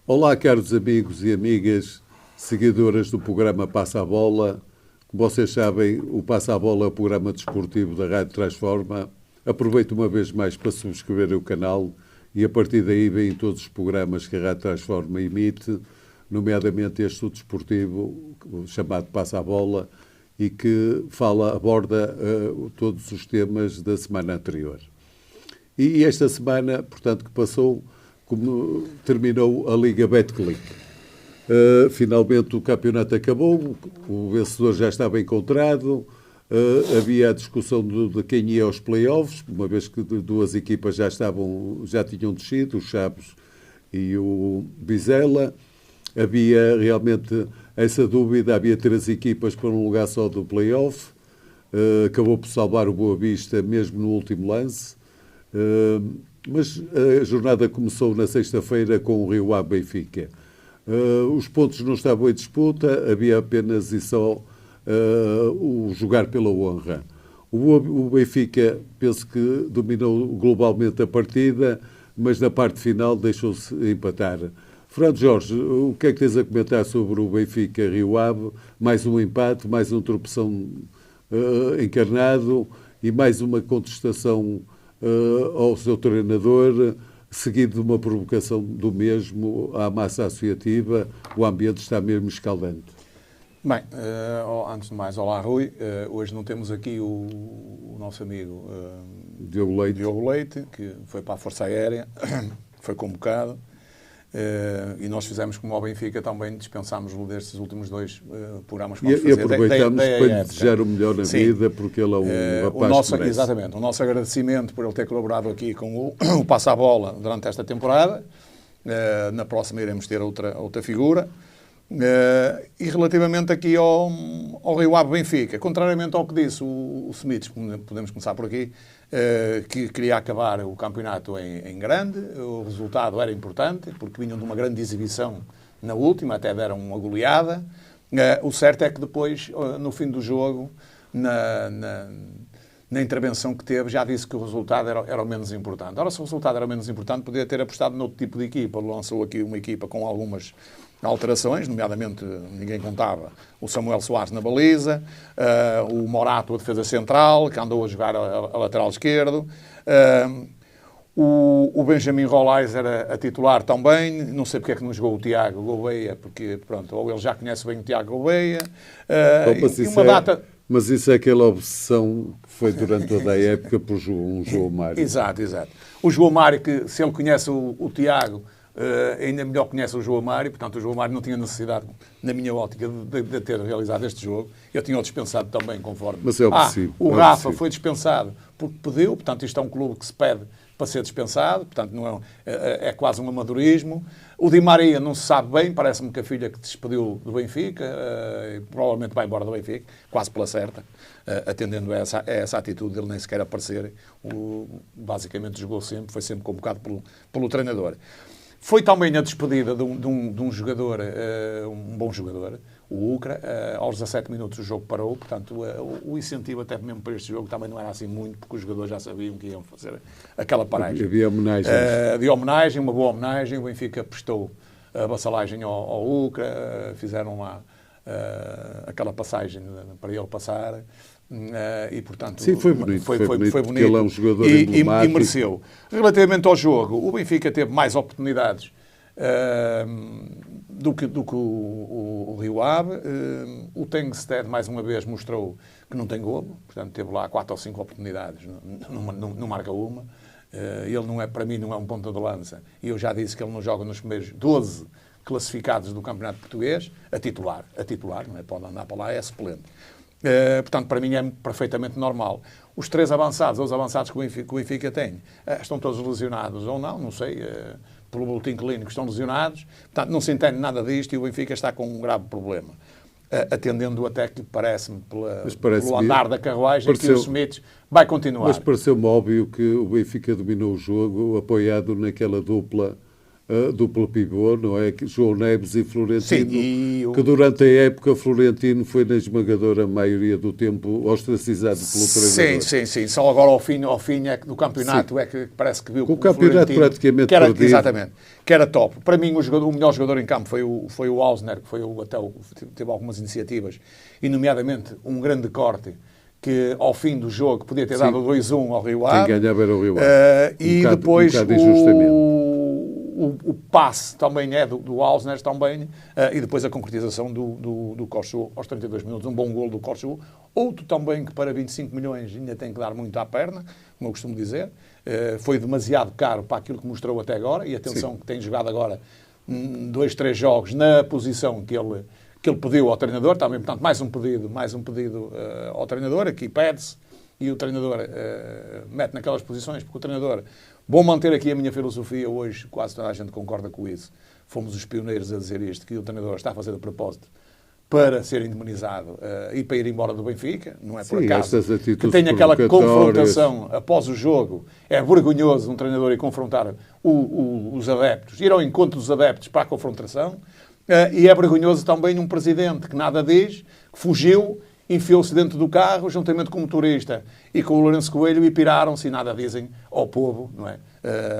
Olá, caros amigos e amigas, seguidoras do programa Passa a Bola. Como vocês sabem, o Passa a Bola é o programa desportivo da Rádio Transforma. Aproveito uma vez mais para subscrever o canal e a partir daí vêm todos os programas que a Rádio Transforma emite, nomeadamente este o desportivo chamado Passa a Bola e que aborda todos os temas da semana anterior. E esta semana, portanto, que passou, como terminou a Liga Betclic. Finalmente o campeonato acabou, o vencedor já estava encontrado, havia a discussão de quem ia aos play-offs, uma vez que duas equipas já tinham descido, o Chaves e o Vizela. Havia realmente essa dúvida, havia 3 equipas para um lugar só do play-off. Acabou por salvar o Boa Vista mesmo no último lance. Mas a jornada começou na sexta-feira com o Rio Ave Benfica. Os pontos não estavam em disputa, havia apenas e só o jogar pela honra. O Benfica, penso que dominou globalmente a partida, mas na parte final deixou-se empatar. Fernando Jorge, o que é que tens a comentar sobre o Benfica Rio Ave? Mais um empate, mais um tropeção encarnado e mais uma contestação ao seu treinador, seguido de uma provocação do mesmo à massa associativa. O ambiente está mesmo escaldante. Bem, antes de mais, olá Rui. Hoje não temos aqui o nosso amigo Diogo Leite, que foi para a Força Aérea, foi convocado. E nós fizemos como ao Benfica também, dispensámos-lo destes últimos 2 programas que vamos fazer. E aproveitamos para lhe desejar o melhor na vida, porque ele é um rapaz que merece. Exatamente. O nosso agradecimento por ele ter colaborado aqui com o Passa a Bola durante esta temporada. Na próxima iremos ter outra figura. E relativamente aqui ao Rio Ave Benfica, contrariamente ao que disse o Smith, podemos começar por aqui, que queria acabar o campeonato em grande, o resultado era importante, porque vinham de uma grande exibição na última, até deram uma goleada. O certo é que depois, no fim do jogo, na intervenção que teve, já disse que o resultado era o menos importante. Ora, se o resultado era o menos importante, podia ter apostado noutro tipo de equipa. Lançou aqui uma equipa com algumas alterações, nomeadamente, ninguém contava, o Samuel Soares na baliza, o Morato a defesa central, que andou a jogar a lateral esquerdo, o Benjamin Rolais era a titular também, não sei porque é que não jogou o Tiago Gouveia, porque, pronto, ou ele já conhece bem o Tiago Gouveia, e uma data... Mas isso é aquela obsessão que foi durante toda a época por um João Mário. Exato. O João Mário, que se ele conhece o Tiago, ainda melhor conhece o João Mário, portanto o João Mário não tinha necessidade, na minha ótica, de ter realizado este jogo. Eu tinha-o dispensado também, conforme. Mas é possível. O Rafa foi dispensado porque pediu, portanto isto é um clube que se pede para ser dispensado, portanto não é quase um amadorismo. O Di Maria não se sabe bem, parece-me que a filha que despediu do Benfica, provavelmente vai embora do Benfica, quase pela certa, atendendo a essa atitude dele nem sequer aparecer. Basicamente jogou sempre, foi sempre convocado pelo treinador. Foi também a despedida de um jogador, um bom jogador, o Ucra. Aos 17 minutos o jogo parou, portanto o incentivo até mesmo para este jogo também não era assim muito, porque os jogadores já sabiam que iam fazer aquela paragem. Havia homenagens. Havia homenagem, uma boa homenagem. O Benfica prestou a vassalagem ao Ucra, fizeram lá aquela passagem para ele passar. E portanto sim, foi bonito, foi bonito ele é um jogador e mereceu. Relativamente ao jogo, o Benfica teve mais oportunidades do que o Rio Ave. O Tengsted mais uma vez mostrou que não tem golo, portanto teve lá 4 ou 5 oportunidades, não marca uma. Ele não é, para mim, não é um ponta de lança, e eu já disse que ele não joga nos primeiros 12 classificados do Campeonato Português a titular, não é? Pode andar para lá, é suplente. Portanto, para mim é perfeitamente normal. Os 3 avançados, ou os avançados que o Benfica tem, estão todos lesionados ou não sei, pelo boletim clínico estão lesionados, portanto não se entende nada disto e o Benfica está com um grave problema. Atendendo até que parece-me pelo andar da carruagem que o Smith vai continuar. Mas pareceu-me óbvio que o Benfica dominou o jogo apoiado naquela dupla dupla pivô, não é? João Neves e Florentino, Sim, que durante a época Florentino foi na esmagadora maioria do tempo ostracizado pelo treinador. Sim. Só agora ao fim é que do campeonato é que parece que viu com o campeonato praticamente perdido. Exatamente, que era top. Para mim o melhor jogador em campo foi o Ausner, que teve algumas iniciativas, e nomeadamente um grande corte, que ao fim do jogo podia ter dado 2-1 ao Rio Ave. Quem ganhava era o Rio Ave. E depois o passe também é do Ausner também, e depois a concretização do Corcho aos 32 minutos, um bom golo do Corcho. Outro também que para 25 milhões ainda tem que dar muito à perna, como eu costumo dizer. Foi demasiado caro para aquilo que mostrou até agora, e atenção que tem jogado agora 2, 3 jogos na posição que ele pediu ao treinador, também, portanto, mais um pedido ao treinador, aqui pede-se, e o treinador mete naquelas posições, porque o treinador, vou manter aqui a minha filosofia hoje, quase toda a gente concorda com isso, fomos os pioneiros a dizer isto, que o treinador está a fazer de propósito para ser indemnizado e para ir embora do Benfica, não é por acaso que tem aquela confrontação após o jogo. É vergonhoso um treinador ir confrontar os adeptos, ir ao encontro dos adeptos para a confrontação, e é vergonhoso também um presidente que nada diz, que fugiu, enfiou-se dentro do carro, juntamente com o motorista e com o Lourenço Coelho, e piraram-se e nada dizem ao povo, não é?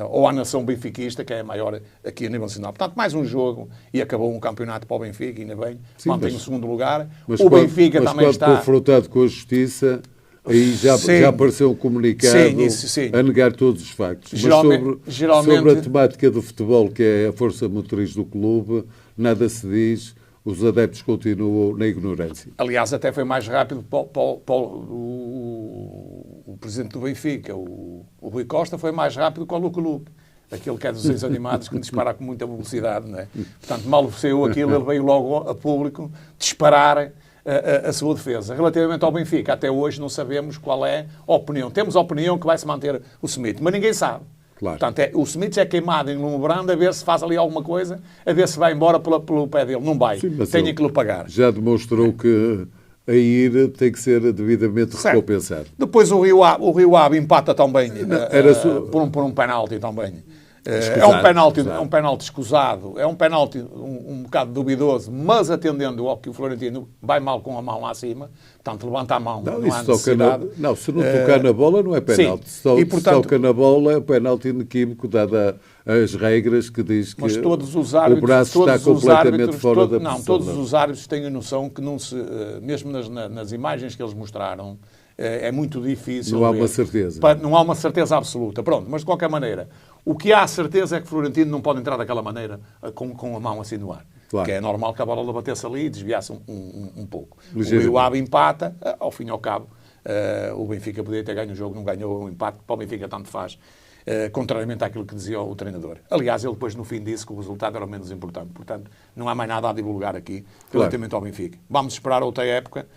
Ou à nação benfiquista, que é a maior aqui a nível nacional. Portanto, mais um jogo e acabou um campeonato para o Benfica, ainda bem, mantém o segundo lugar. O Benfica também está confrontado com a Justiça, aí já apareceu um comunicado a negar todos os factos. Mas sobre a temática do futebol, que é a força motriz do clube, nada se diz. Os adeptos continuam na ignorância. Aliás, até foi mais rápido o presidente do Benfica, o Rui Costa, foi mais rápido que o Luque, aquele que é dos desenhos animados, que dispara com muita velocidade, não é? Portanto, mal saiu aquilo, ele veio logo a público disparar a sua defesa. Relativamente ao Benfica, até hoje não sabemos qual é a opinião. Temos a opinião que vai-se manter o Smith, mas ninguém sabe. Claro. Portanto, o Smith é queimado em Lumbrando a ver se faz ali alguma coisa, a ver se vai embora pelo pé dele. Não vai. Sim, tem que lhe pagar. Já demonstrou que a ir tem que ser devidamente recompensado. Depois o Rio Ave empata também por um penalti também. É um penalti escusado, é um penalti um bocado duvidoso, mas atendendo ao que o Florentino vai mal com a mão lá acima, portanto levanta a mão, não há necessidade. Se não tocar na bola não é penalti. Se toca na bola é um penalti inequívoco, dada as regras que diz que o braço está completamente fora da posição. Não, todos os árbitros têm a noção que não se, mesmo nas imagens que eles mostraram, é muito difícil. Não há uma certeza. Não há uma certeza absoluta. Pronto, mas de qualquer maneira, o que há certeza é que Florentino não pode entrar daquela maneira com a mão assim no ar. Claro. Que é normal que a bola batesse ali e desviasse um pouco. O Rio Ave empata, ao fim e ao cabo, o Benfica poderia ter ganho o jogo, não ganhou o empate, para o Benfica tanto faz, contrariamente àquilo que dizia o treinador. Aliás, ele depois no fim disse que o resultado era o menos importante. Portanto, não há mais nada a divulgar aqui relativamente ao Benfica. Vamos esperar outra época.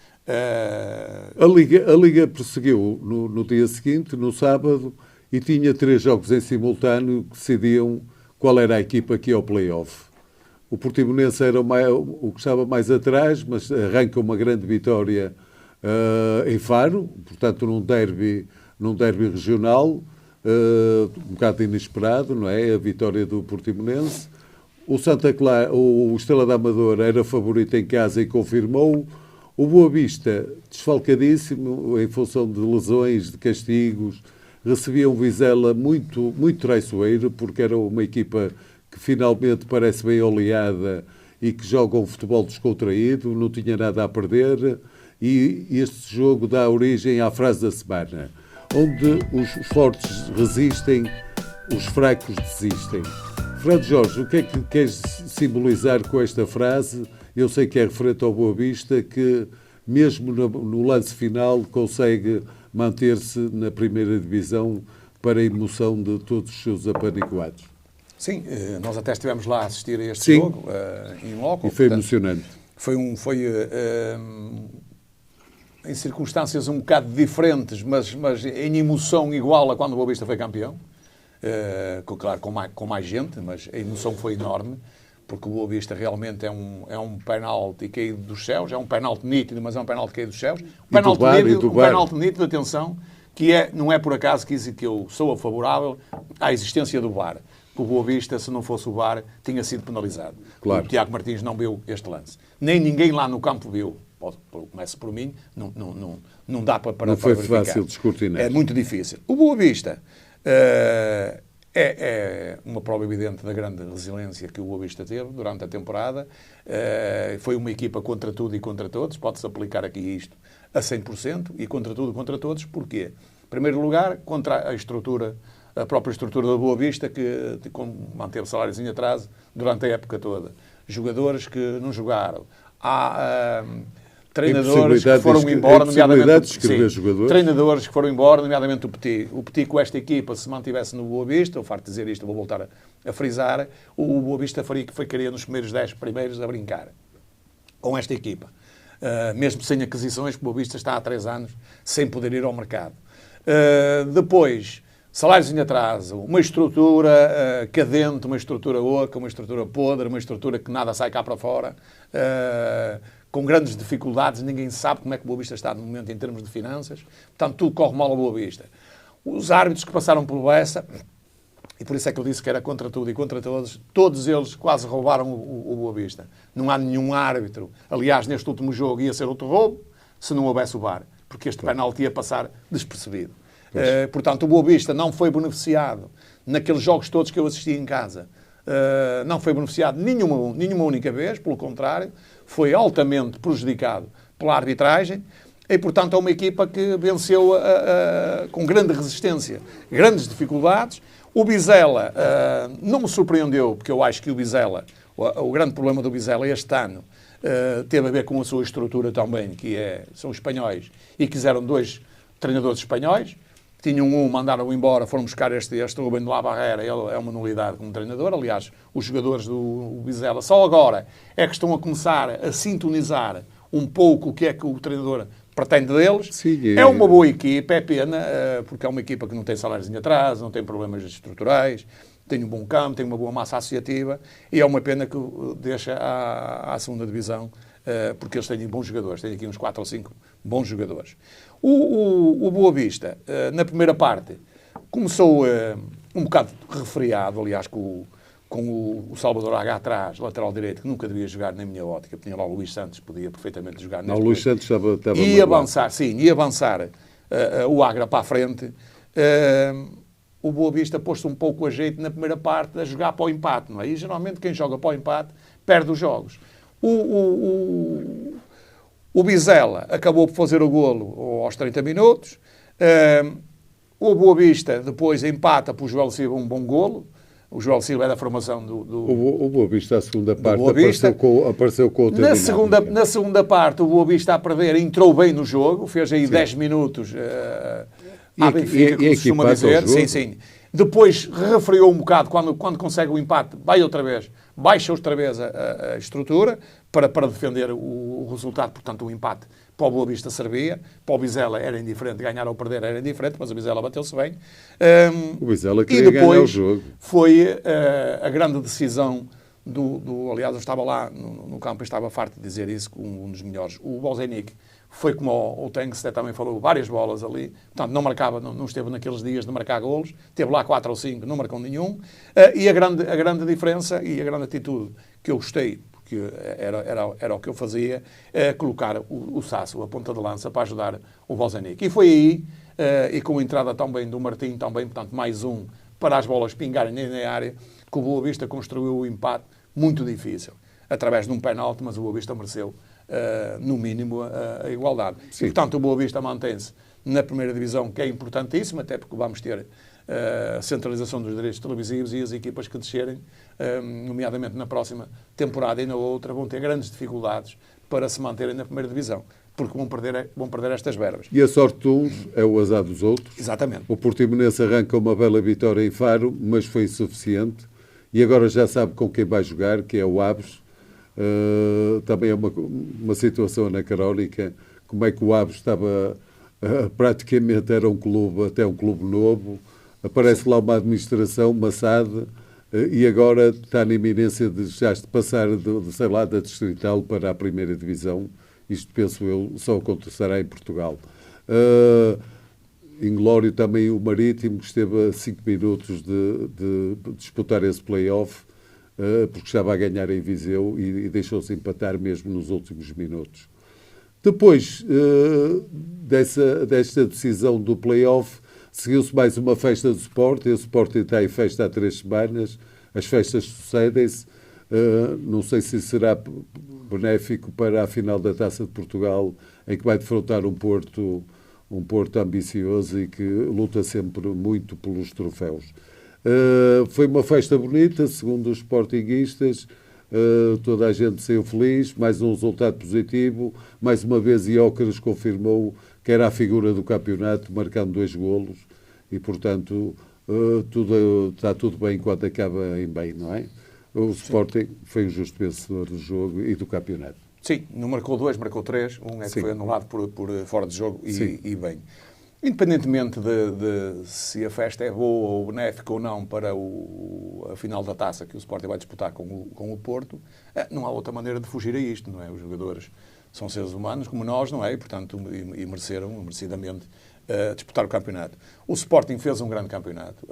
A Liga prosseguiu no dia seguinte, no sábado, e tinha 3 jogos em simultâneo que decidiam qual era a equipa que ia ao play-off. O Portimonense era o que estava mais atrás, mas arranca uma grande vitória em Faro, portanto num derby regional, um bocado inesperado, não é? A vitória do Portimonense. O Estrela da Amadora era favorito em casa e confirmou. O Boa Vista, desfalcadíssimo, em função de lesões, de castigos, recebia um Vizela muito, muito traiçoeiro, porque era uma equipa que finalmente parece bem oleada e que joga um futebol descontraído, não tinha nada a perder, e este jogo dá origem à frase da semana, onde os fortes resistem, os fracos desistem. Fernando Jorge, o que é que queres simbolizar com esta frase? Eu sei que é referente ao Boa Vista, que mesmo no lance final consegue manter-se na primeira divisão para a emoção de todos os seus apanicoados. Sim, nós até estivemos lá a assistir a este jogo, em loco. E foi emocionante. Foi em circunstâncias um bocado diferentes, mas em emoção igual a quando o Boa Vista foi campeão. Claro, com mais gente, mas a emoção foi enorme, porque o Boa Vista realmente é um penalti caído dos céus, é um penalti nítido, mas é um penalti caído dos céus. Um penalti nítido, atenção, que não é por acaso que eu sou favorável à existência do VAR. que o Boa Vista, se não fosse o VAR, tinha sido penalizado. Claro. O Tiago Martins não viu este lance. Nem ninguém lá no campo viu. Começa por mim, não dá para não foi verificar. fácil de escrutinar. É muito difícil. O Boa Vista é uma prova evidente da grande resiliência que o Boa Vista teve durante a temporada. Foi uma equipa contra tudo e contra todos. Pode-se aplicar aqui isto a 100% e contra tudo e contra todos. Porquê? Em primeiro lugar, contra a própria estrutura da Boa Vista, que manteve salários em atraso durante a época toda. Jogadores que não jogaram. Há treinadores que foram embora, nomeadamente treinadores que foram embora, nomeadamente o Petit. O Petit, com esta equipa, se mantivesse no Boa Vista, eu farto de dizer isto, vou voltar a frisar, o Boa Vista queria nos primeiros 10 primeiros a brincar com esta equipa. Mesmo sem aquisições, o Boa Vista está há 3 anos sem poder ir ao mercado. Depois, salários em atraso, uma estrutura cadente, uma estrutura oca, uma estrutura podre, uma estrutura que nada sai cá para fora, com grandes dificuldades, ninguém sabe como é que o Boa Vista está no momento em termos de finanças, portanto tudo corre mal ao Boa Vista. Os árbitros que passaram por Bessa, e por isso é que eu disse que era contra tudo e contra todos eles quase roubaram o Boa Vista. Não há nenhum árbitro, aliás neste último jogo ia ser outro roubo, se não houvesse o VAR, porque este penalti ia passar despercebido. Portanto, o Boa Vista não foi beneficiado naqueles jogos todos que eu assisti em casa. Não foi beneficiado nenhuma única vez, pelo contrário, foi altamente prejudicado pela arbitragem e, portanto, é uma equipa que venceu com grande resistência, grandes dificuldades. O Vizela não me surpreendeu, porque eu acho que o Vizela, o grande problema do Vizela este ano, teve a ver com a sua estrutura também, são espanhóis, e quiseram 2 treinadores espanhóis. Tinham mandaram-o embora, foram buscar este Rubén de la Barrera, ele é uma nulidade como treinador. Aliás, os jogadores do Vizela só agora é que estão a começar a sintonizar um pouco o que é que o treinador pretende deles. Sim, é uma boa equipa, é pena, porque é uma equipa que não tem salários em atraso, não tem problemas estruturais, tem um bom campo, tem uma boa massa associativa, e é uma pena que deixa à segunda divisão, porque eles têm bons jogadores, têm aqui uns 4 ou 5 bons jogadores. O Boa Vista, na primeira parte, começou um bocado refriado, aliás, com o Salvador H atrás, lateral direito, que nunca devia jogar na minha ótica. Tinha lá o Luís Santos, podia perfeitamente jogar neste. O Luís Santos estava e avançar, sim, e avançar o Agra para a frente. O Boa Vista pôs-se um pouco a jeito na primeira parte a jogar para o empate, não é? E geralmente quem joga para o empate perde os jogos. O Vizela acabou por fazer o golo aos 30 minutos. O Boa Vista depois empata para o Joel Silva um bom golo. O Joel Silva é da formação do O Boa Vista, a segunda parte, apareceu com outra na segunda parte, o Boa Vista a perder entrou bem no jogo, fez aí 10 minutos à Benfica, como se costuma dizer. Sim. Depois refriou um bocado, quando consegue o empate, baixa outra vez a estrutura para defender o resultado. Portanto, o empate para o Boa Vista servia, para o Vizela era indiferente, ganhar ou perder era indiferente, mas o Vizela bateu-se bem. O Vizela queria ganhar o jogo. Foi a grande decisão aliás, eu estava lá no campo e estava farto de dizer isso, com um dos melhores. O Bozenic foi como o Tengsted também falou, várias bolas ali, portanto não marcava, não esteve naqueles dias de marcar golos, teve lá 4 ou 5, não marcou nenhum, e a grande diferença e a grande atitude que eu gostei, porque era o que eu fazia, é colocar o Sasso, a ponta de lança, para ajudar o Bozenic. E foi aí, e com a entrada também do Martim, também, portanto, mais um para as bolas pingarem na área, que o Boa Vista construiu o empate muito difícil, através de um penalti, mas o Boa Vista mereceu, no mínimo, a igualdade. Sim. E, portanto, o Boa Vista mantém-se na primeira divisão, que é importantíssimo, até porque vamos ter a centralização dos direitos televisivos e as equipas que descerem, nomeadamente na próxima temporada e na outra, vão ter grandes dificuldades para se manterem na primeira divisão, porque vão perder estas verbas. E a sorte de uns é o azar dos outros. Exatamente. O Portimonense arranca uma bela vitória em Faro, mas foi insuficiente. E agora já sabe com quem vai jogar, que é o Aves. Também é uma situação anacrónica. Como é que o Aves estava, praticamente era um clube novo. Aparece lá uma administração, uma SAD, e agora está na iminência de já passar, da Distrital para a primeira divisão. Isto, penso eu, só acontecerá em Portugal. inglório também o Marítimo, que esteve a 5 minutos de disputar esse play-off, porque estava a ganhar em Viseu e deixou-se empatar mesmo nos últimos minutos. Depois desta decisão do play-off, seguiu-se mais uma festa do Sporting. O Sporting está em festa há 3 semanas, as festas sucedem-se. Não sei se será benéfico para a final da Taça de Portugal, em que vai defrontar um Porto ambicioso e que luta sempre muito pelos troféus. Foi uma festa bonita, segundo os sportinguistas. Toda a gente saiu feliz, mais um resultado positivo. Mais uma vez, Gyökeres confirmou que era a figura do campeonato, marcando 2 golos. E, portanto, está tudo bem enquanto acaba em bem, não é? O Sporting foi o justo vencedor do jogo e do campeonato. Sim, não marcou 2, marcou 3. Um é que foi anulado por fora de jogo e bem. Independentemente de se a festa é boa ou benéfica ou não para a final da taça que o Sporting vai disputar com o Porto, não há outra maneira de fugir a isto, não é? Os jogadores são seres humanos como nós, não é? E, portanto, mereceram, merecidamente, disputar o campeonato. O Sporting fez um grande campeonato.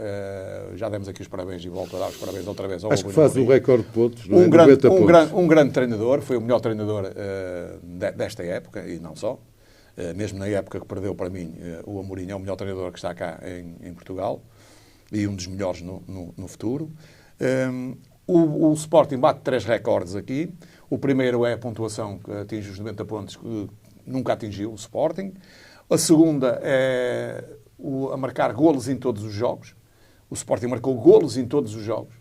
Já demos aqui os parabéns e volto a dar os parabéns outra vez ao Acho que faz o recorde de pontos, não é? Um grande treinador, foi o melhor treinador desta época e não só. Mesmo na época que perdeu para mim, o Amorim é o melhor treinador que está cá em Portugal e um dos melhores no futuro. O Sporting bate 3 recordes aqui. O primeiro é a pontuação que atinge os 90 pontos, que nunca atingiu o Sporting. A segunda é a marcar golos em todos os jogos. O Sporting marcou golos em todos os jogos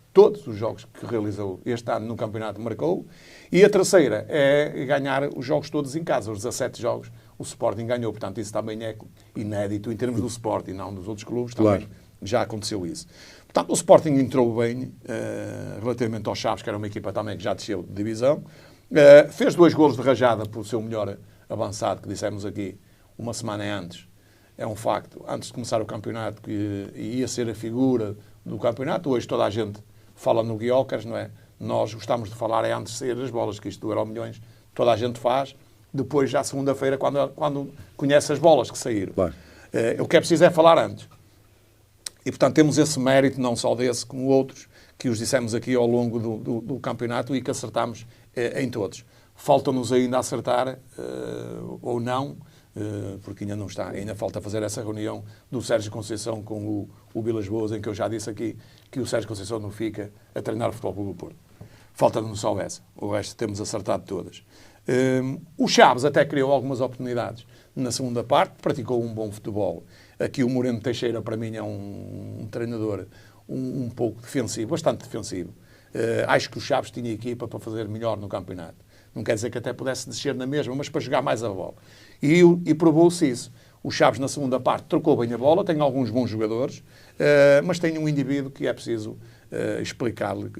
que realizou este ano no campeonato marcou. E a terceira é ganhar os jogos todos em casa, os 17 jogos. O Sporting ganhou, portanto, isso também é inédito em termos do Sporting, não dos outros clubes, também claro. Já aconteceu isso. Portanto, o Sporting entrou bem relativamente aos Chaves, que era uma equipa também que já desceu de divisão. Fez 2 golos de rajada por seu melhor avançado, que dissemos aqui uma semana antes. É um facto, antes de começar o campeonato, que ia ser a figura do campeonato. Hoje toda a gente fala no Gyökeres, não é? Nós gostamos de falar antes de sair as bolas, que isto do Euromilhões, toda a gente faz. Depois, já segunda-feira, quando conhece as bolas que saíram. Claro. O que é preciso é falar antes. E, portanto, temos esse mérito, não só desse, como outros, que os dissemos aqui ao longo do campeonato e que acertamos em todos. Falta-nos ainda acertar, ou não, porque ainda não está. Ainda falta fazer essa reunião do Sérgio Conceição com o Vilas Boas, em que eu já disse aqui que o Sérgio Conceição não fica a treinar o Futebol Clube do Porto. Falta-nos só essa. O resto temos acertado todas. O Chaves até criou algumas oportunidades na segunda parte, praticou um bom futebol. Aqui o Moreno Teixeira, para mim, é um treinador um pouco defensivo, bastante defensivo. Acho que o Chaves tinha equipa para fazer melhor no campeonato. Não quer dizer que até pudesse descer na mesma, mas para jogar mais a bola. E provou-se isso. O Chaves, na segunda parte, trocou bem a bola, tem alguns bons jogadores, mas tem um indivíduo que é preciso explicar-lhe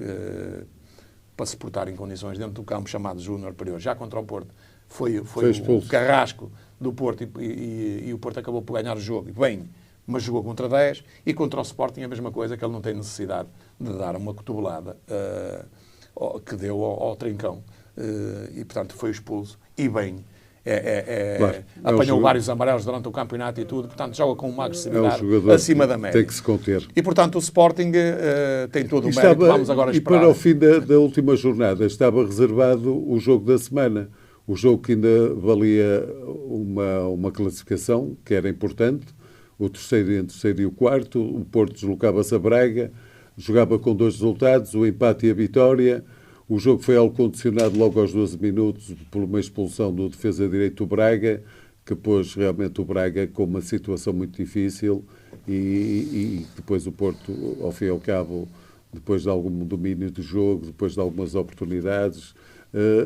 para se portar em condições dentro do campo, chamado Júnior Pereira. Já contra o Porto foi o carrasco do Porto e o Porto acabou por ganhar o jogo. Bem, mas jogou contra 10 e contra o Sporting a mesma coisa, que ele não tem necessidade de dar uma cotovelada que deu ao Trincão. E, portanto, foi expulso. E bem, claro, apanhou vários amarelos durante o campeonato e tudo. Portanto, joga com uma agressividade acima da média. Tem que se conter. E, portanto, o Sporting tem todo o mérito. Vamos agora esperar. E para o fim da última jornada estava reservado o jogo da semana. O jogo que ainda valia uma classificação, que era importante. O terceiro entre o terceiro e o quarto. O Porto deslocava-se a Braga. Jogava com 2 resultados, o empate e a vitória. O jogo foi algo condicionado logo aos 12 minutos por uma expulsão do defesa direito do Braga, que pôs realmente o Braga com uma situação muito difícil e depois o Porto, ao fim e ao cabo, depois de algum domínio do jogo, depois de algumas oportunidades,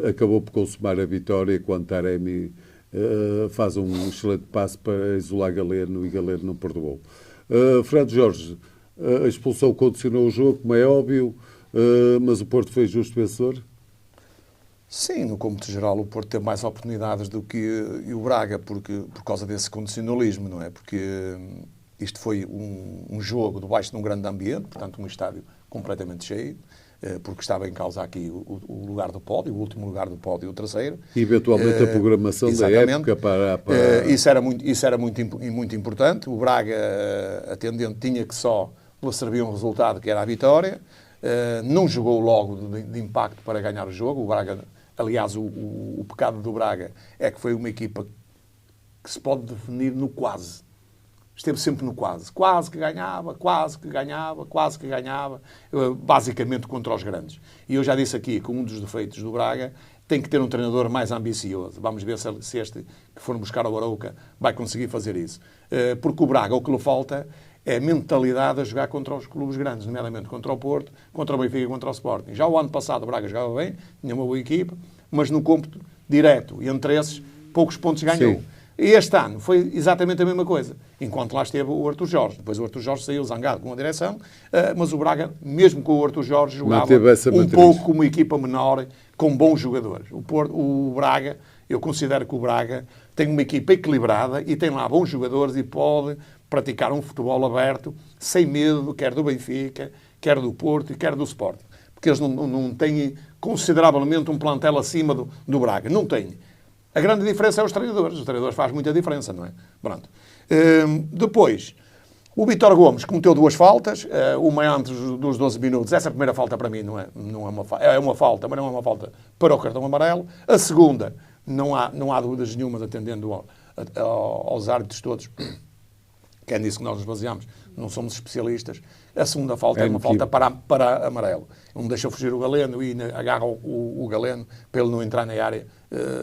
acabou por consumar a vitória quando Taremi faz um excelente passe para isolar Galeno e Galeno não perdoou. Fernando Jorge, a expulsão condicionou o jogo, como é óbvio, mas o Porto foi justo vencedor? Sim, no cômputo geral o Porto teve mais oportunidades do que o Braga, por causa desse condicionalismo, não é? Porque isto foi um jogo debaixo de um grande ambiente, portanto um estádio completamente cheio. porque estava em causa aqui o lugar do pódio, o último lugar do pódio e o terceiro. E eventualmente a programação da época para... Isso era muito importante. O Braga, atendente, tinha que só servir um resultado, que era a vitória. Não jogou logo de impacto para ganhar o jogo. O Braga, aliás, o pecado do Braga é que foi uma equipa que se pode definir no quase. Esteve sempre no quase. Quase que ganhava, quase que ganhava, quase que ganhava, basicamente contra os grandes. E eu já disse aqui que um dos defeitos do Braga tem que ter um treinador mais ambicioso. Vamos ver se este que for buscar ao Arouca vai conseguir fazer isso. Porque o Braga, o que lhe falta é mentalidade a jogar contra os clubes grandes, nomeadamente contra o Porto, contra o Benfica e contra o Sporting. Já o ano passado o Braga jogava bem, tinha uma boa equipa, mas no cômputo direto e entre esses, poucos pontos ganhou. Sim. E este ano foi exatamente a mesma coisa, enquanto lá esteve o Artur Jorge. Depois o Artur Jorge saiu zangado com a direção, mas o Braga, mesmo com o Artur Jorge, jogava um pouco como uma equipa menor, com bons jogadores. O Braga, eu considero que o Braga tem uma equipa equilibrada e tem lá bons jogadores e pode praticar um futebol aberto, sem medo, quer do Benfica, quer do Porto e quer do Sporting. Porque eles não têm consideravelmente um plantel acima do Braga. Não têm. A grande diferença é os treinadores. Os treinadores fazem muita diferença, não é? Pronto. Depois, o Vítor Gomes cometeu 2 faltas, uma antes dos 12 minutos. Essa primeira falta para mim não é uma falta. É uma falta, mas não é uma falta para o cartão amarelo. A segunda, não há dúvidas nenhumas, atendendo aos árbitros todos, que é nisso que nós nos baseamos. Não somos especialistas. A segunda falta é uma falta para amarelo. Não deixa fugir o Galeno e agarra o Galeno para ele não entrar na área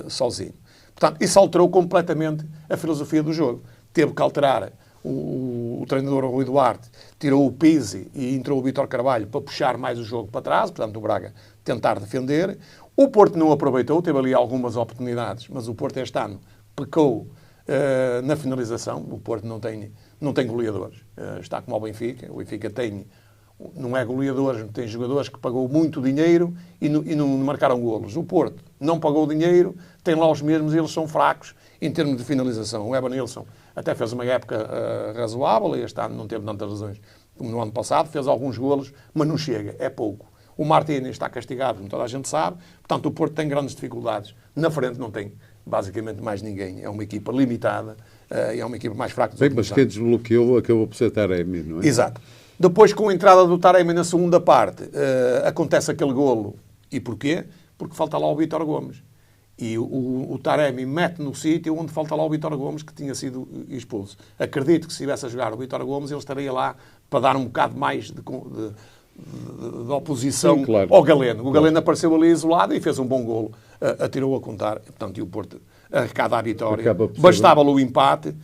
sozinho. Portanto, isso alterou completamente a filosofia do jogo. Teve que alterar o treinador Rui Duarte, tirou o Pizzi e entrou o Vítor Carvalho para puxar mais o jogo para trás, portanto o Braga tentar defender. O Porto não aproveitou, teve ali algumas oportunidades, mas o Porto este ano pecou na finalização. O Porto não tem goleadores. Está como o Benfica não é goleadores, tem jogadores que pagou muito dinheiro e não marcaram golos. O Porto não pagou dinheiro, tem lá os mesmos e eles são fracos em termos de finalização. O Evanilson até fez uma época razoável e este ano não teve tantas razões como no ano passado, fez alguns golos, mas não chega, é pouco. O Martínez está castigado, como toda a gente sabe, portanto o Porto tem grandes dificuldades. Na frente não tem basicamente mais ninguém, é uma equipa limitada e é uma equipa mais fraca dos últimos anos. Mas quem desbloqueou acabou por ser Taremi, não é? Exato. Depois, com a entrada do Taremi na segunda parte, acontece aquele golo. E porquê? Porque falta lá o Vítor Gomes. E o Taremi mete no sítio onde falta lá o Vítor Gomes, que tinha sido expulso. Acredito que se estivesse a jogar o Vítor Gomes, ele estaria lá para dar um bocado mais de oposição. Sim, claro. Ao Galeno. O Galeno apareceu ali isolado e fez um bom golo. Atirou a contar. Portanto, e o Porto arrecada a vitória. Bastava-lhe o empate.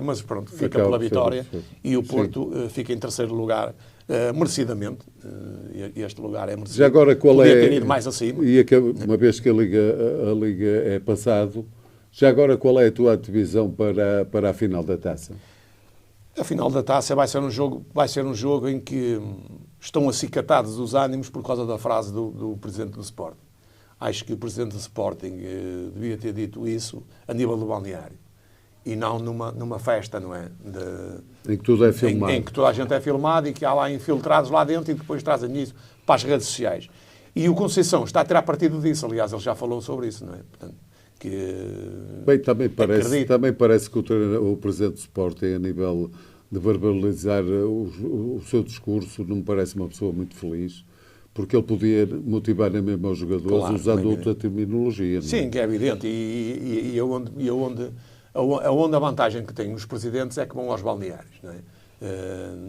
Mas pronto, fica pela vitória e o Porto fica em terceiro lugar, merecidamente. Este lugar é merecido. Já agora, qual podia ter ido mais acima. E uma vez que a Liga é passado, já agora qual é a tua divisão para a final da Taça? A final da Taça vai ser um jogo em que estão acicatados os ânimos por causa da frase do Presidente do Sporting. Acho que o Presidente do Sporting devia ter dito isso a nível do balneário. E não numa festa, não é? Em que tudo é filmado. Em que toda a gente é filmado e que há lá infiltrados lá dentro e depois trazem isso para as redes sociais. E o Conceição está a tirar partido disso. Aliás, ele já falou sobre isso, não é? Portanto, bem, também parece que o Presidente do Sporting, a nível de verbalizar o seu discurso, não me parece uma pessoa muito feliz. Porque ele podia motivar mesmo aos jogadores, claro, usando outra terminologia. Não é? Sim, que é evidente. E onde a vantagem que têm os presidentes é que vão aos balneários. Não é?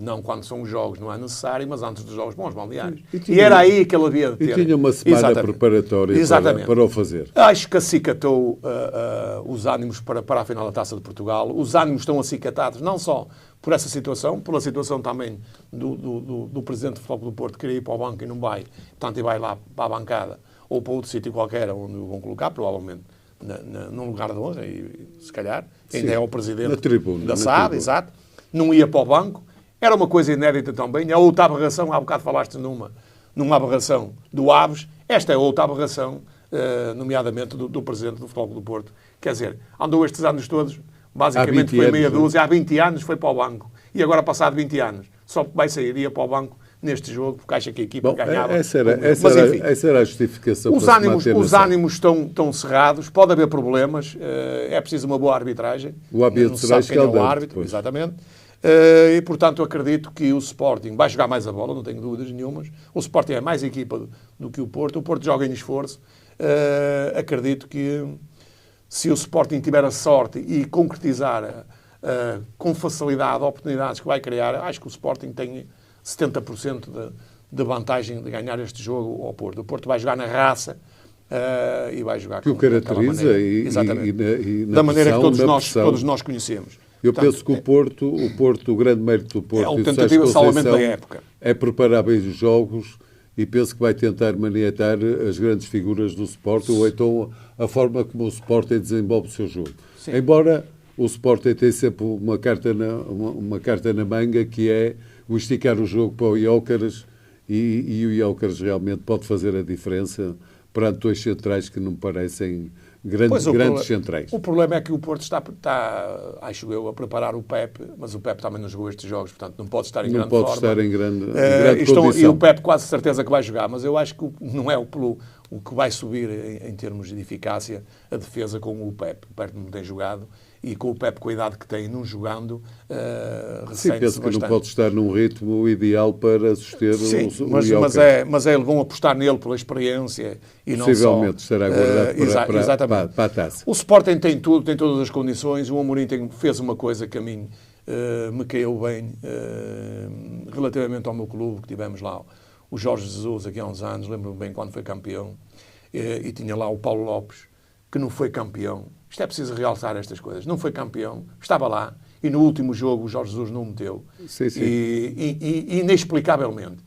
Não quando são os jogos, não é necessário, mas antes dos jogos vão aos balneários. E era aí que ele havia de ter. E tinha uma semana preparatória para o fazer. Acho que acicatou os ânimos para a final da Taça de Portugal. Os ânimos estão acicatados, não só por essa situação, pela situação também do Presidente do Futebol do Porto, que queria ir para o banco e não vai, portanto, e vai lá para a bancada ou para outro sítio qualquer onde o vão colocar, provavelmente num lugar de honra, e se calhar ainda é o Presidente da SAD, exato. Não ia para o banco. Era uma coisa inédita também. É outra aberração. Há bocado falaste numa aberração do Aves. Esta é outra aberração, nomeadamente do Presidente do Futebol do Porto. Quer dizer, andou estes anos todos, basicamente foi meia dúzia. Há 20 anos foi para o banco. E agora, passado 20 anos, só vai sair, ia para o banco neste jogo, porque acha que a equipa ganhava. Essa era a justificação. Os ânimos estão cerrados, pode haver problemas, é preciso uma boa arbitragem. O ambiente será o árbitro, exatamente. E, portanto, acredito que o Sporting vai jogar mais a bola, não tenho dúvidas nenhumas. O Sporting é mais equipa do que o Porto joga em esforço. Acredito que se o Sporting tiver a sorte e concretizar com facilidade oportunidades que vai criar, acho que o Sporting tem 70% de vantagem de ganhar este jogo ao Porto. O Porto vai jogar na raça e vai jogar que o caracteriza da maneira que todos nós conhecemos. Eu penso que o Porto, o grande mérito do Porto, é uma tentativa de salvamento da época. É preparar bem os jogos e penso que vai tentar maniatar as grandes figuras do Sporting ou então a forma como o Sporting desenvolve o seu jogo. Sim. Embora o Sporting tenha sempre uma carta na manga, que é o esticar o jogo para o Jóqueres e o Jóqueres realmente pode fazer a diferença perante dois centrais que não parecem grandes centrais. O problema é que o Porto está, acho eu, a preparar o Pepe, mas o Pepe também não jogou estes jogos, portanto não pode estar em grande forma. Não pode estar em grande condição. E o Pepe quase certeza que vai jogar, mas eu acho que não é o que vai subir em termos de eficácia a defesa com o Pepe. O Pepe não tem jogado e com o Pepe, com a idade que tem, não jogando, ressente-se penso que bastante. Não pode estar num ritmo ideal para suster o mas eles vão apostar nele pela experiência e não só... Possivelmente estará guardado para a taça. O Sporting tem tudo, tem todas as condições. O Amorim fez uma coisa que a mim me caiu bem relativamente ao meu clube, que tivemos lá o Jorge Jesus aqui há uns anos, lembro-me bem quando foi campeão, e tinha lá o Paulo Lopes, que não foi campeão. Isto é preciso realçar estas coisas. Não foi campeão, estava lá, e no último jogo o Jorge Jesus não o meteu. Sim. E inexplicavelmente.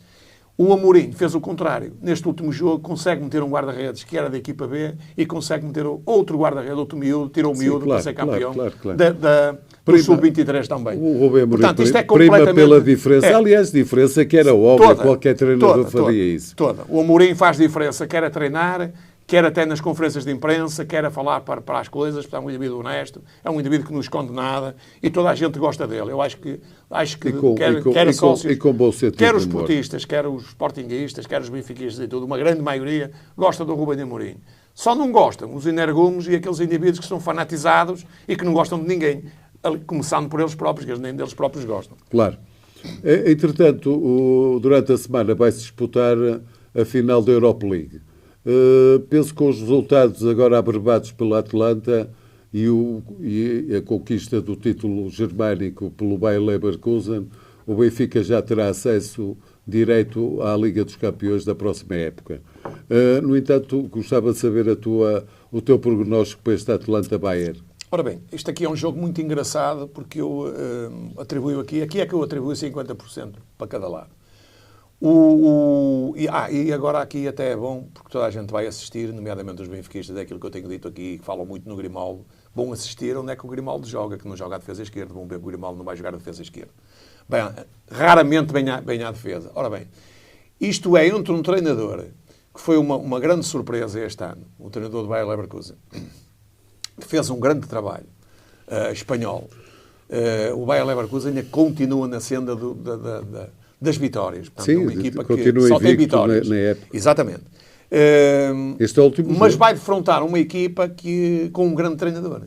O Amorim fez o contrário. Neste último jogo consegue meter um guarda-redes que era da equipa B e consegue meter outro guarda-redes, outro miúdo, tirou o miúdo para ser campeão do Sub-23 também. O Rubem Amorim prima pela diferença. Aliás, diferença que era óbvia, qualquer treinador faria isso. O Amorim faz diferença, quer a treinar, quer até nas conferências de imprensa, quer a falar para as coisas, porque é um indivíduo honesto, é um indivíduo que não esconde nada e toda a gente gosta dele. Eu acho que quer sócios, quer os esportistas, quer os sportinguistas, quer os benfiquistas e tudo, uma grande maioria gosta do Rubem Amorim. Só não gostam os energúmenos e aqueles indivíduos que são fanatizados e que não gostam de ninguém, começando por eles próprios, que eles nem deles próprios gostam. Claro. Entretanto, durante a semana vai-se disputar a final da Europa League. Penso que com os resultados agora abrevados pela Atlanta e a conquista do título germânico pelo Bayer Leverkusen, o Benfica já terá acesso direto à Liga dos Campeões da próxima época. No entanto, gostava de saber o teu prognóstico para este Atlanta-Bayer. Ora bem, isto aqui é um jogo muito engraçado porque eu atribuo aqui é que eu atribuo 50% para cada lado. E agora aqui até é bom, porque toda a gente vai assistir, nomeadamente os benfiquistas, é aquilo que eu tenho dito aqui, que falam muito no Grimaldo, vão assistir onde é que o Grimaldo joga, que não joga a defesa esquerda, vão ver que o Grimaldo não vai jogar a defesa esquerda. Bem, raramente vem à defesa. Ora bem, isto é entre um treinador, que foi uma grande surpresa este ano, o treinador do Bayer Leverkusen, que fez um grande trabalho, espanhol. O Bayer Leverkusen ainda continua na senda das vitórias. Portanto, sim, é uma equipa que só tem vitórias. Na época. Exatamente. Este é o último mas jogo. vai defrontar uma equipa com um grande treinador.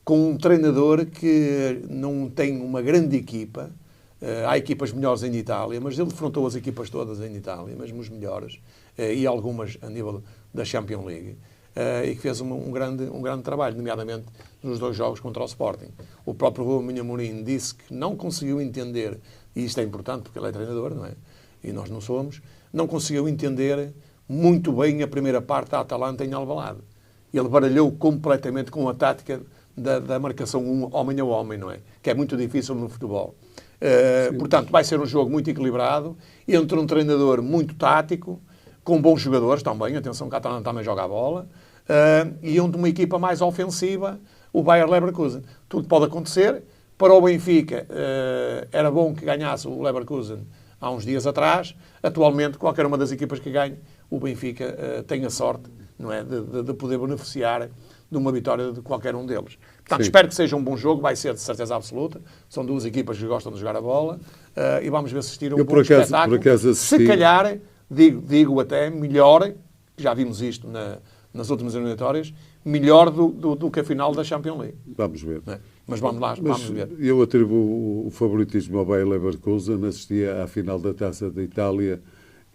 Com um treinador que não tem uma grande equipa. Há equipas melhores em Itália, mas ele defrontou as equipas todas em Itália, mesmo os melhores, e algumas a nível da Champions League. E que fez um grande trabalho, nomeadamente nos 2 jogos contra o Sporting. O próprio Rubem Amorim disse que não conseguiu entender, e isto é importante porque ele é treinador, não é? E nós não somos, não conseguiu entender muito bem a primeira parte da Atalanta em Alvalade. Ele baralhou completamente com a tática da marcação homem a homem, não é? Que é muito difícil no futebol. Portanto, vai ser um jogo muito equilibrado, entre um treinador muito tático, com bons jogadores também, atenção que a Atalanta também joga a bola, e onde uma equipa mais ofensiva, o Bayer Leverkusen. Tudo pode acontecer. Para o Benfica, era bom que ganhasse o Leverkusen há uns dias atrás. Atualmente, qualquer uma das equipas que ganhe, o Benfica tem a sorte, não é, de poder beneficiar de uma vitória de qualquer um deles. Portanto, Sim. espero que seja um bom jogo, vai ser de certeza absoluta. São duas equipas que gostam de jogar a bola e vamos ver assistir a um bom espetáculo. Se calhar, digo até, melhor, já vimos isto nas últimas eliminatórias, melhor do que a final da Champions League. Vamos ver. Não é? Mas vamos lá, vamos ver. Eu atribuo o favoritismo ao Bayer Leverkusen, assistia à final da Taça da Itália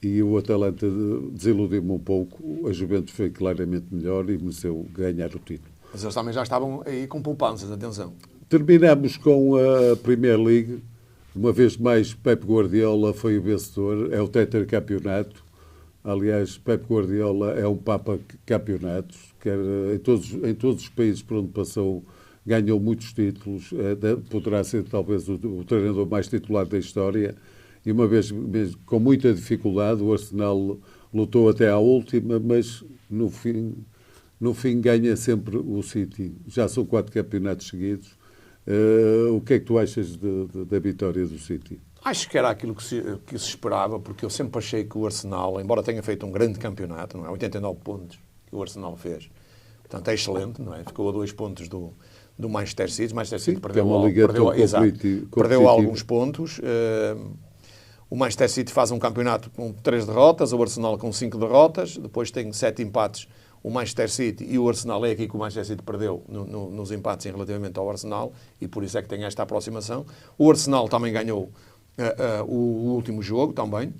e o Atalanta desiludiu-me um pouco. A Juventus foi claramente melhor e mereceu ganhar o título. Mas eles também já estavam aí com poupanças, atenção. Terminamos com a Premier League. Uma vez mais, Pep Guardiola foi o vencedor, é o tetracampeonato. Aliás, Pep Guardiola é um papa campeonatos, quer em todos os países por onde passou, ganhou muitos títulos, poderá ser talvez o treinador mais titulado da história, e uma vez mesmo, com muita dificuldade, o Arsenal lutou até à última, mas no fim ganha sempre o City. Já são 4 campeonatos seguidos. O que é que tu achas da vitória do City? Acho que era aquilo que se esperava, porque eu sempre achei que o Arsenal, embora tenha feito um grande campeonato, não é? 89 pontos que o Arsenal fez. Portanto, é excelente, não é? Ficou a 2 pontos do Manchester City. O Manchester City perdeu alguns pontos. O Manchester City faz um campeonato com 3 derrotas, o Arsenal com 5 derrotas, depois tem 7 empates. O Manchester City e o Arsenal é aqui que o Manchester City perdeu nos empates relativamente ao Arsenal e por isso é que tem esta aproximação. O Arsenal também ganhou o último jogo também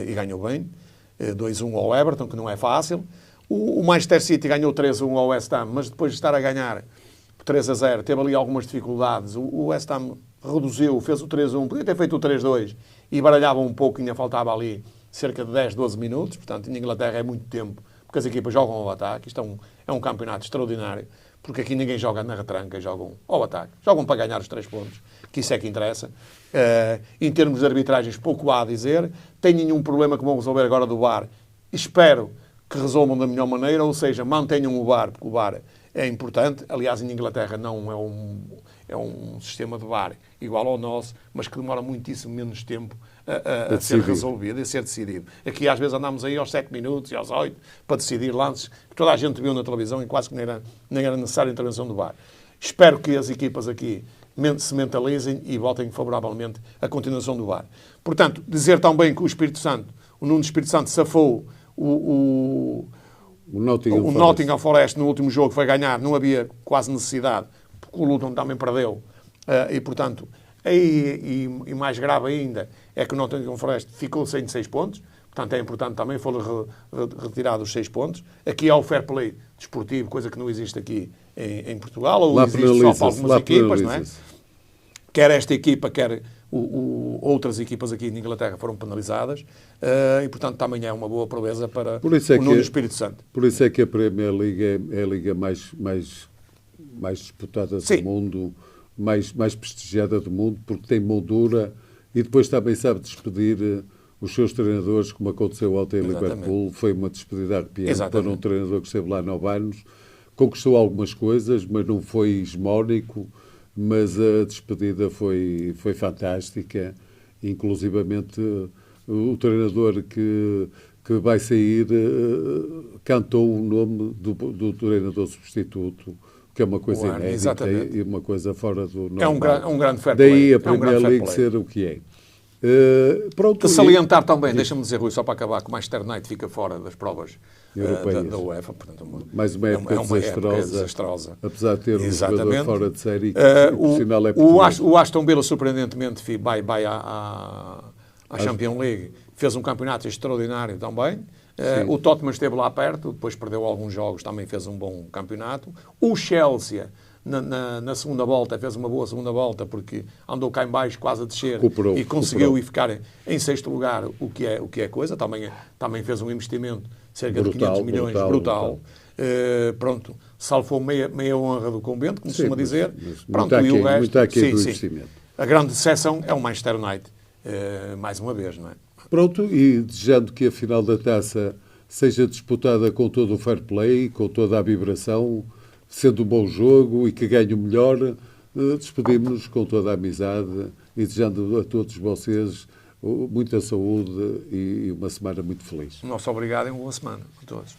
e ganhou bem. 2-1 ao Everton, que não é fácil. O Manchester City ganhou 3-1 ao West Ham, mas depois de estar a ganhar 3-0, teve ali algumas dificuldades. O West Ham reduziu, fez o 3-1, podia ter feito o 3-2 e baralhava um pouco, ainda faltava ali cerca de 10, 12 minutos. Portanto, em Inglaterra é muito tempo, porque as equipas jogam ao ataque. Isto é um campeonato extraordinário, porque aqui ninguém joga na retranca, jogam ao ataque. Jogam para ganhar os 3 pontos, que isso é que interessa. Em termos de arbitragens, pouco há a dizer. Tem nenhum problema que vão resolver agora do VAR. Espero que resolvam da melhor maneira, ou seja, mantenham o VAR, porque o VAR é importante. Aliás, em Inglaterra não é um sistema de VAR igual ao nosso, mas que demora muitíssimo menos tempo a ser resolvido, a ser decidido. Aqui às vezes andamos aí aos 7 minutos e aos 8 para decidir lances que toda a gente viu na televisão e quase que nem era necessária a intervenção do VAR. Espero que as equipas aqui se mentalizem e votem favoravelmente a continuação do VAR. Portanto, dizer também que o Nuno Espírito Santo safou o Nottingham Forest no último jogo, foi ganhar, não havia quase necessidade, porque o Luton também perdeu. E, portanto, e mais grave ainda, é que o Nottingham Forest ficou sem 6 pontos. Portanto, é importante também, foram retirados os 6 pontos. Aqui há o fair play desportivo, coisa que não existe aqui em Portugal, ou existe só para algumas equipas, não é? Quer esta equipa, quer outras equipas aqui na Inglaterra foram penalizadas. E, portanto, também é uma boa proeza para o Nuno Espírito Santo. Por isso é que a Premier League é a liga mais disputada do mundo, mais prestigiada do mundo, porque tem moldura e depois também sabe despedir os seus treinadores, como aconteceu ontem em Liverpool. Foi uma despedida arrepiante para um treinador que esteve lá 9 anos. Conquistou algumas coisas, mas não foi hegemónico. Mas a despedida foi fantástica. Inclusivamente, o treinador que vai sair cantou o nome do treinador substituto, que é uma coisa inédita e uma coisa fora do normal. É um grande fair play. Daí a Premier League ser o que é. De salientar também, deixa-me dizer, Rui, só para acabar, que o Manchester United fica fora das provas da UEFA. Portanto, mais uma época desastrosa. Apesar de ter um jogador fora de série, o sinal é o Aston Villa, surpreendentemente, vai à Champions League. Fez um campeonato extraordinário também. O Tottenham esteve lá perto, depois perdeu alguns jogos, também fez um bom campeonato. O Chelsea, na segunda volta, fez uma boa segunda volta, porque andou cá em baixo, quase a descer, e conseguiu ficar em 6º lugar, o que é coisa. Também fez um investimento, cerca de 500 milhões, brutal. Pronto, salvou meia honra do convento, como se costuma dizer. Pronto, e o resto, a grande decepção é o Manchester United, mais uma vez, não é? Pronto, e desejando que a final da taça seja disputada com todo o fair play, com toda a vibração, sendo um bom jogo e que ganhe o melhor, despedimos-nos com toda a amizade e desejando a todos vocês muita saúde e uma semana muito feliz. Nosso obrigado e uma boa semana a todos.